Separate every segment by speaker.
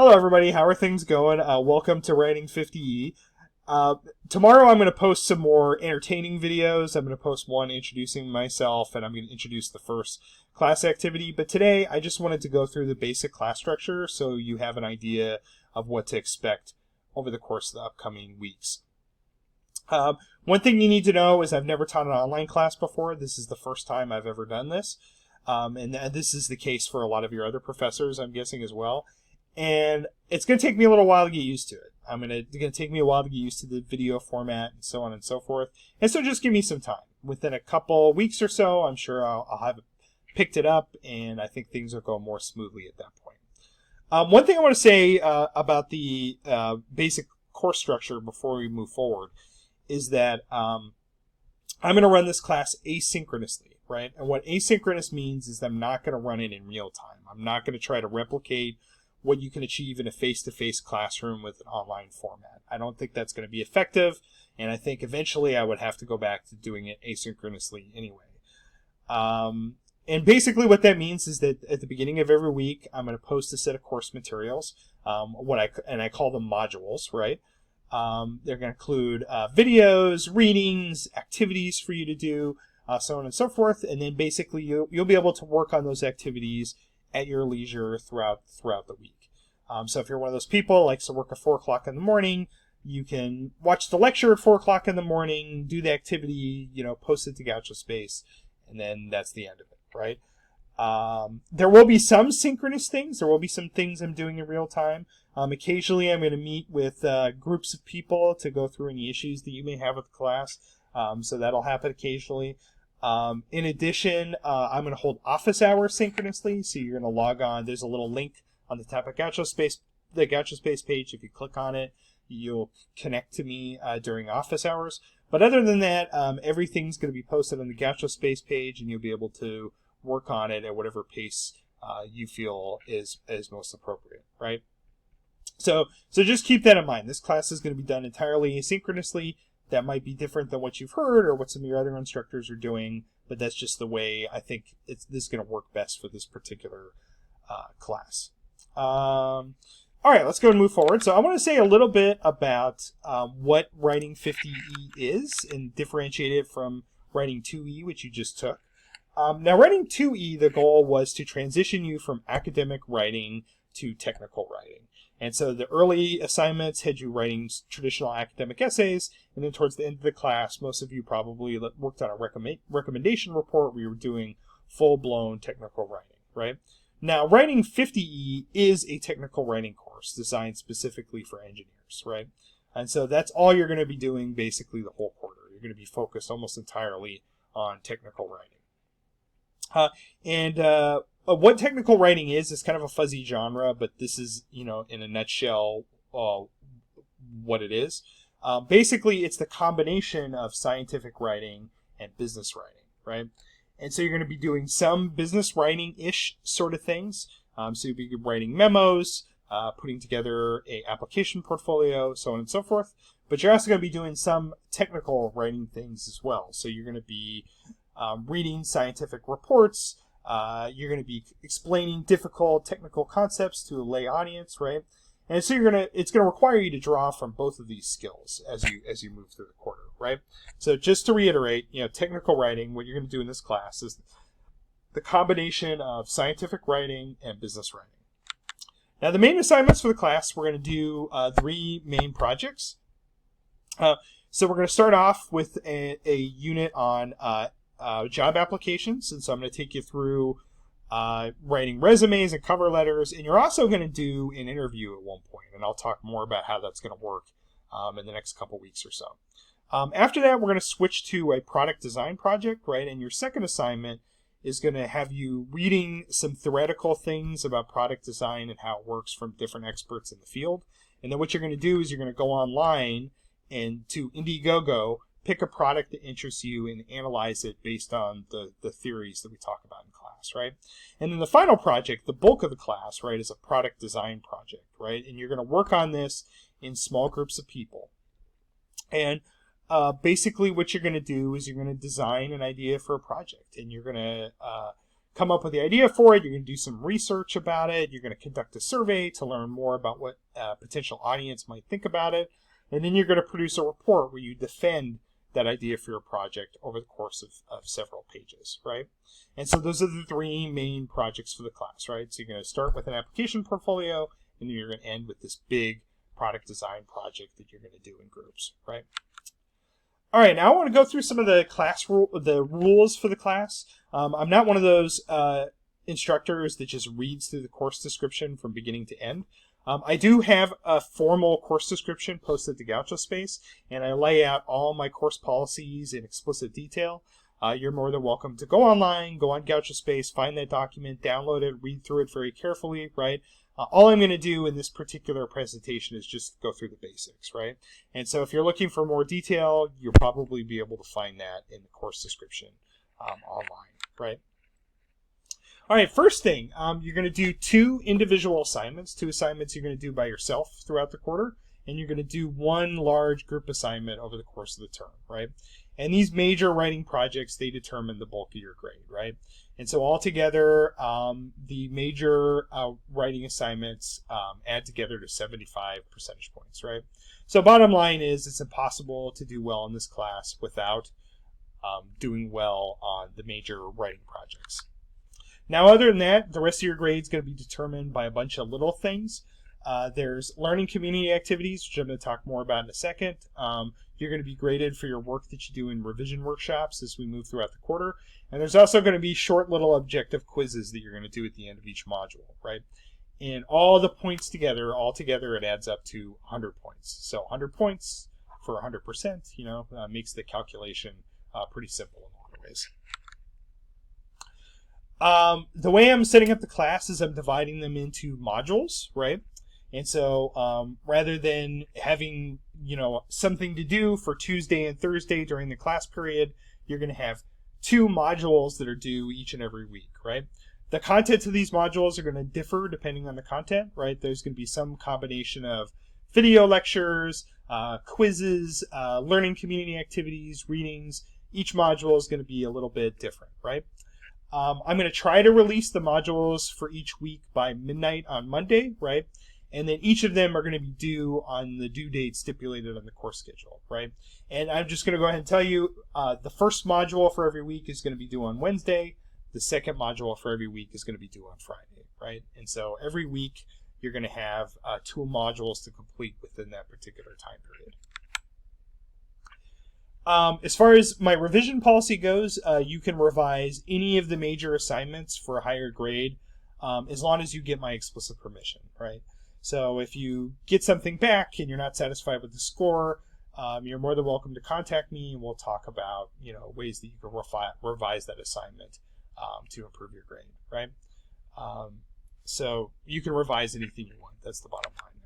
Speaker 1: Hello, everybody. How are things going? Welcome to Writing 50E. Tomorrow I'm going to post some more entertaining videos. I'm going to post one introducing myself, and I'm going to introduce the first class activity. But today I just wanted to go through the basic class structure so you have an idea of what to expect over the course of the upcoming weeks. One thing you need to know is I've never taught an online class before. This is the first time I've ever done this. And this is the case for a lot of your other professors, I'm guessing, as well. And it's going to take me a little while to get used to it. It's going to take me a while to get used to the video format and so on and so forth. And so just give me some time. Within a couple weeks or so, I'm sure I'll have picked it up, and I think things will go more smoothly at that point. One thing I want to say about the basic course structure before we move forward is that I'm going to run this class asynchronously, right? And what asynchronous means is that I'm not going to run it in real time. I'm not going to try to replicate what you can achieve in a face-to-face classroom with an online format. I don't think that's going to be effective, and I think eventually I would have to go back to doing it asynchronously anyway. And basically what that means is that at the beginning of every week, I'm going to post a set of course materials, I call them modules, right? They're going to include videos, readings, activities for you to do, so on and so forth, and then basically you'll be able to work on those activities at your leisure throughout the week. So if you're one of those people who likes to work at 4 o'clock in the morning, you can watch the lecture at 4 o'clock in the morning, do the activity, post it to Gaucho Space, and then that's the end of it, right? There will be some synchronous things. There will be some things I'm doing in real time. Occasionally I'm going to meet with groups of people to go through any issues that you may have with the class. So that'll happen occasionally. In addition, I'm going to hold office hours synchronously, so you're going to log on. There's a little link on the top of Gaucho Space, the Gaucho Space page. If you click on it, you'll connect to me during office hours. But other than that, everything's going to be posted on the Gaucho Space page, and you'll be able to work on it at whatever pace you feel is most appropriate, right? So just keep that in mind. This class is going to be done entirely asynchronously. That might be different than what you've heard or what some of your other instructors are doing, but that's just the way I think this is going to work best for this particular class. All right, let's go and move forward. So I want to say a little bit about what Writing 50E is and differentiate it from Writing 2E, which you just took. Now, Writing 2E, the goal was to transition you from academic writing to technical writing. And so the early assignments had you writing traditional academic essays, and then towards the end of the class, most of you probably worked on a recommendation report where you were doing full-blown technical writing, right? Now, Writing 50E is a technical writing course designed specifically for engineers, right? And so that's all you're going to be doing basically the whole quarter. You're going to be focused almost entirely on technical writing. What technical writing is kind of a fuzzy genre, but this is, in a nutshell, what it is. Basically, it's the combination of scientific writing and business writing, right? And so you're going to be doing some business writing-ish sort of things. So you'll be writing memos, putting together a application portfolio, so on and so forth. But you're also going to be doing some technical writing things as well. So you're going to be reading scientific reports. You're going to be explaining difficult technical concepts to a lay audience, right? And so it's going to require you to draw from both of these skills as you move through the quarter, right? So just to reiterate, technical writing, what you're going to do in this class is the combination of scientific writing and business writing. Now, the main assignments for the class, we're going to do 3 main projects. So we're going to start off with a unit on job applications, and so I'm going to take you through writing resumes and cover letters, and you're also going to do an interview at one point, and I'll talk more about how that's going to work in the next couple weeks or so. After that, we're going to switch to a product design project, right? And your second assignment is going to have you reading some theoretical things about product design and how it works from different experts in the field. And then what you're going to do is you're going to go online and to Indiegogo, pick a product that interests you and analyze it based on the theories that we talk about in class, right? And then the final project, the bulk of the class, right, is a product design project, right? And you're going to work on this in small groups of people. And basically what you're going to do is you're going to design an idea for a project, and you're going to come up with the idea for it. You're going to do some research about it. You're going to conduct a survey to learn more about what a potential audience might think about it. And then you're going to produce a report where you defend that idea for your project over the course of several pages, right? And so those are the three main projects for the class, right? So you're going to start with an application portfolio, and then you're going to end with this big product design project that you're going to do in groups, right? All right, now I want to go through some of the the rules for the class. I'm not one of those instructors that just reads through the course description from beginning to end. I do have a formal course description posted to GauchoSpace, and I lay out all my course policies in explicit detail. You're more than welcome to go online, go on GauchoSpace, find that document, download it, read through it very carefully, right? All I'm going to do in this particular presentation is just go through the basics, right? And so if you're looking for more detail, you'll probably be able to find that in the course description online, right? All right, first thing, you're going to do two individual assignments, two assignments you're going to do by yourself throughout the quarter, and you're going to do one large group assignment over the course of the term, right? And these major writing projects, they determine the bulk of your grade, right? And so altogether, the major writing assignments add together to 75 percentage points, right? So bottom line is it's impossible to do well in this class without doing well on the major writing projects. Now, other than that, the rest of your grade is going to be determined by a bunch of little things. There's learning community activities, which I'm going to talk more about in a second. You're going to be graded for your work that you do in revision workshops as we move throughout the quarter. And there's also going to be short little objective quizzes that you're going to do at the end of each module, right? And all the points together, it adds up to 100 points. So 100 points for 100%, makes the calculation pretty simple in a lot of ways. The way I'm setting up the class is I'm dividing them into modules, right? And so rather than having, something to do for Tuesday and Thursday during the class period, you're going to have two modules that are due each and every week, right? The contents of these modules are going to differ depending on the content, right? There's going to be some combination of video lectures, quizzes, learning community activities, readings. Each module is going to be a little bit different, right? I'm going to try to release the modules for each week by midnight on Monday, right? And then each of them are going to be due on the due date stipulated on the course schedule, right? And I'm just going to go ahead and tell you, the first module for every week is going to be due on Wednesday. The second module for every week is going to be due on Friday, right? And so every week you're going to have 2 modules to complete within that particular time period. As far as my revision policy goes, you can revise any of the major assignments for a higher grade as long as you get my explicit permission, right? So if you get something back and you're not satisfied with the score, you're more than welcome to contact me, and we'll talk about ways that you can revise that assignment to improve your grade, right? So you can revise anything you want. That's the bottom line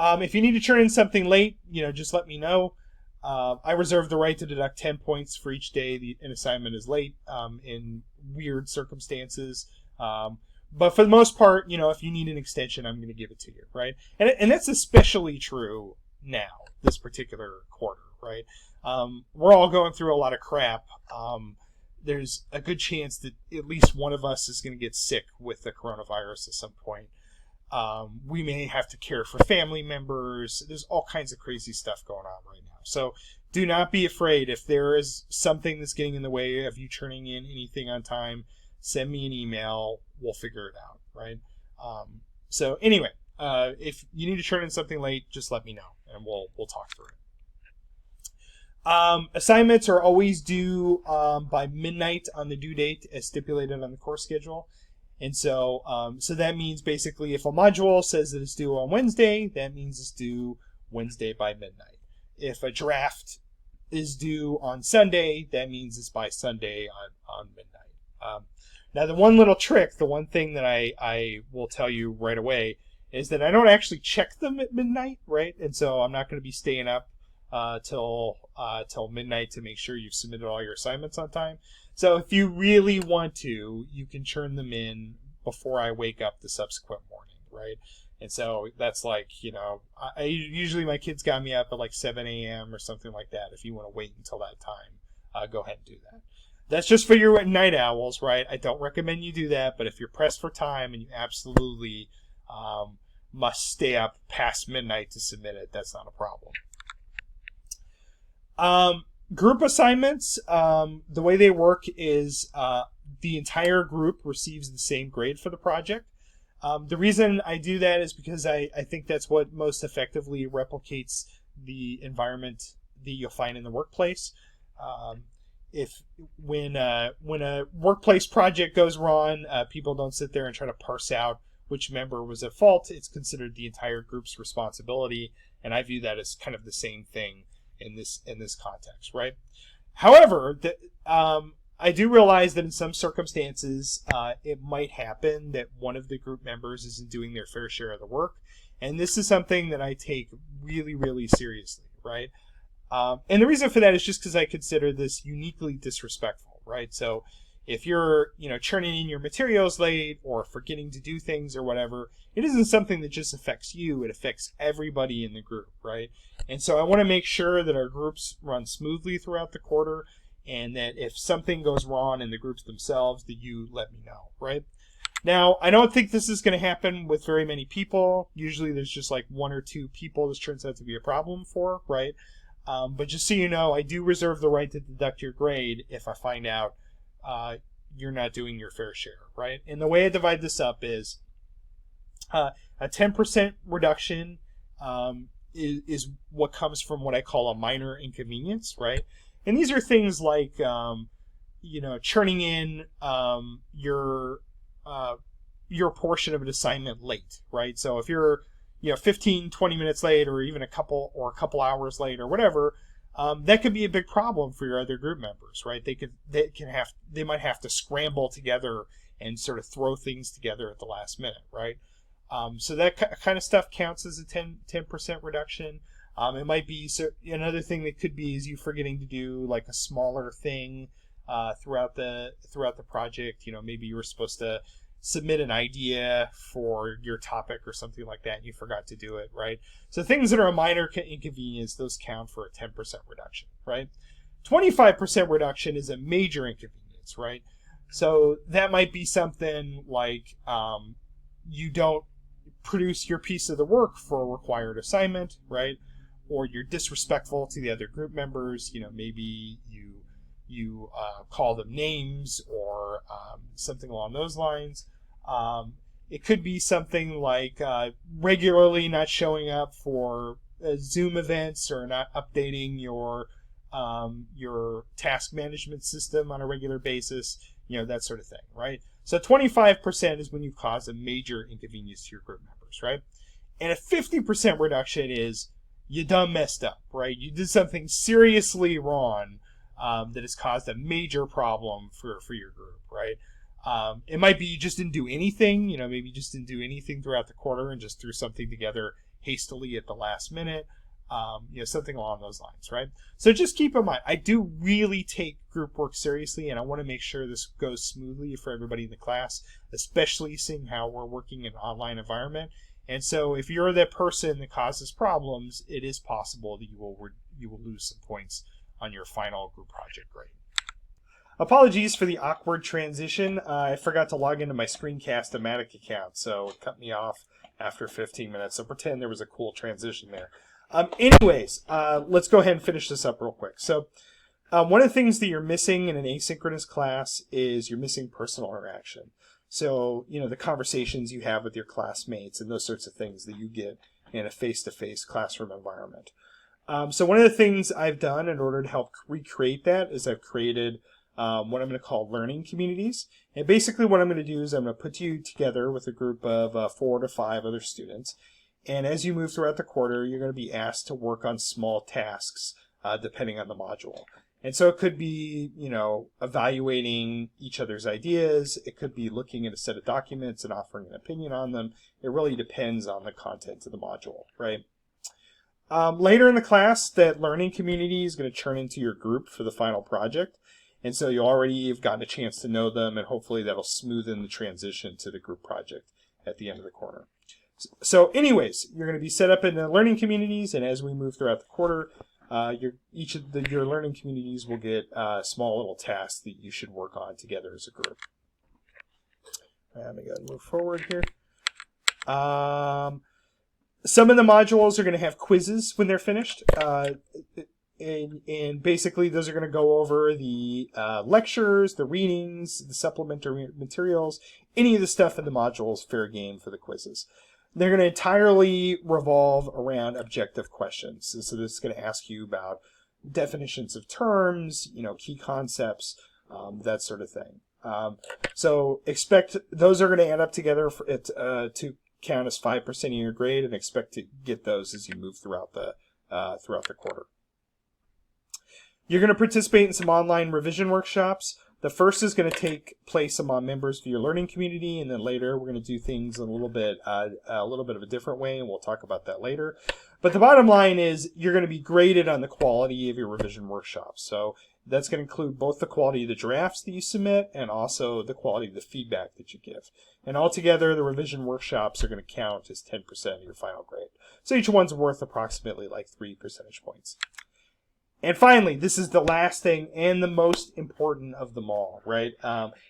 Speaker 1: there. If you need to turn in something late, just let me know. I reserve the right to deduct 10 points for each day an assignment is late in weird circumstances. But for the most part, if you need an extension, I'm going to give it to you, right? And that's especially true now, this particular quarter, right? We're all going through a lot of crap. There's a good chance that at least one of us is going to get sick with the coronavirus at some point. We may have to care for family members. There's all kinds of crazy stuff going on right now. So do not be afraid. If there is something that's getting in the way of you turning in anything on time, send me an email. We'll figure it out, right? So anyway, if you need to turn in something late, just let me know, and we'll talk through it. Assignments are always due by midnight on the due date as stipulated on the course schedule. And so so that means basically if a module says that it's due on Wednesday, that means it's due Wednesday by midnight. If a draft is due on Sunday, that means it's by Sunday on midnight. Now the one little trick, the one thing that I will tell you right away is that I don't actually check them at midnight, right? And so I'm not going to be staying up till midnight to make sure you've submitted all your assignments on time. So if you really want to, you can turn them in before I wake up the subsequent morning, right? And so that's like, I usually my kids got me up at like 7 a.m. or something like that. If you want to wait until that time, go ahead and do that. That's just for your night owls, right? I don't recommend you do that, but if you're pressed for time and you absolutely must stay up past midnight to submit it, that's not a problem. Group assignments, the way they work is the entire group receives the same grade for the project. The reason I do that is because I think that's what most effectively replicates the environment that you'll find in the workplace. If when a workplace project goes wrong, people don't sit there and try to parse out which member was at fault. It's considered the entire group's responsibility, and I view that as kind of the same thing in this context, right? However, I do realize that in some circumstances, it might happen that one of the group members isn't doing their fair share of the work, and this is something that I take really, really seriously, right? And the reason for that is just because I consider this uniquely disrespectful, right? So if you're, churning in your materials late or forgetting to do things or whatever, it isn't something that just affects you, it affects everybody in the group, right? And so I want to make sure that our groups run smoothly throughout the quarter, and that if something goes wrong in the groups themselves, that you let me know, right? Now, I don't think this is going to happen with very many people. Usually there's just like one or two people this turns out to be a problem for, right? But just so you know, I do reserve the right to deduct your grade if I find out you're not doing your fair share, right? And the way I divide this up is a 10% reduction is what comes from what I call a minor inconvenience, right? And these are things like, churning in your portion of an assignment late, right? So if you're 15, 20 minutes late, or even a couple hours late or whatever, that could be a big problem for your other group members, right? They might have to scramble together and sort of throw things together at the last minute, right? So that kind of stuff counts as a 10% reduction. It might be another thing that could be is you forgetting to do like a smaller thing throughout the project. Maybe you were supposed to submit an idea for your topic or something like that, and you forgot to do it, right? So things that are a minor inconvenience, those count for a 10% reduction, right? 25% reduction is a major inconvenience, right? So that might be something like you don't produce your piece of the work for a required assignment, right? Or you're disrespectful to the other group members. Maybe you call them names or something along those lines. It could be something like regularly not showing up for Zoom events or not updating your task management system on a regular basis, that sort of thing, right? So 25% is when you cause a major inconvenience to your group members, right? And a 50% reduction is you done messed up, right? You did something seriously wrong that has caused a major problem for your group, right? It might be you just didn't do anything, maybe you just didn't do anything throughout the quarter and just threw something together hastily at the last minute, something along those lines, right? So just keep in mind, I do really take group work seriously, and I want to make sure this goes smoothly for everybody in the class, especially seeing how we're working in an online environment. And so if you're that person that causes problems, it is possible that you will lose some points on your final group project grade. Apologies for the awkward transition. I forgot to log into my Screencast-O-Matic account, so it cut me off after 15 minutes. So pretend there was a cool transition there. Anyways, let's go ahead and finish this up real quick. So one of the things that you're missing in an asynchronous class is you're missing personal interaction. So, the conversations you have with your classmates and those sorts of things that you get in a face-to-face classroom environment. So one of the things I've done in order to help recreate that is I've created what I'm going to call learning communities. And basically what I'm going to do is I'm going to put you together with a group of 4 to 5 other students. And as you move throughout the quarter, you're going to be asked to work on small tasks depending on the module. And so it could be, evaluating each other's ideas. It could be looking at a set of documents and offering an opinion on them. It really depends on the content of the module, right? Later in the class, that learning community is going to turn into your group for the final project. And so you already have gotten a chance to know them, and hopefully that'll smoothen the transition to the group project at the end of the quarter. So anyways, you're going to be set up in the learning communities, and as we move throughout the quarter, each of your learning communities will get small little tasks that you should work on together as a group. I'm going to move forward here. Some of the modules are going to have quizzes when they're finished. And basically those are going to go over the lectures, the readings, the supplementary materials, any of the stuff in the modules, fair game for the quizzes. They're going to entirely revolve around objective questions. So this is going to ask you about definitions of terms, key concepts, that sort of thing. So expect those are going to add up together for it to count as 5% of your grade, and expect to get those as you move throughout the quarter. You're going to participate in some online revision workshops. The first is going to take place among members of your learning community, and then later we're going to do things a little bit of a different way, and we'll talk about that later. But the bottom line is you're going to be graded on the quality of your revision workshops. So that's going to include both the quality of the drafts that you submit and also the quality of the feedback that you give. And altogether, the revision workshops are going to count as 10% of your final grade. So each one's worth approximately like 3 percentage points. And finally, this is the last thing and the most important of them all, right?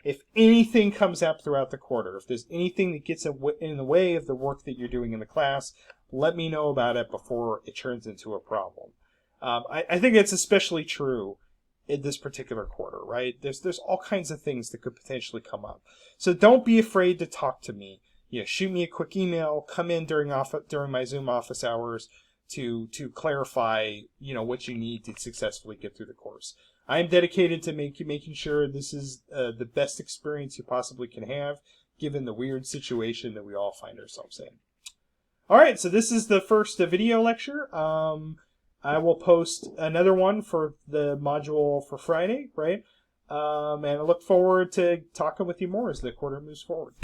Speaker 1: If anything comes up throughout the quarter, if there's anything that gets in the way of the work that you're doing in the class, let me know about it before it turns into a problem. I think it's especially true in this particular quarter, right? There's all kinds of things that could potentially come up. So don't be afraid to talk to me. Shoot me a quick email, come in during my Zoom office hours, to clarify, what you need to successfully get through the course. I am dedicated to making sure this is the best experience you possibly can have, given the weird situation that we all find ourselves in. All right, so this is the first video lecture. I will post another one for the module for Friday, right? And I look forward to talking with you more as the quarter moves forward.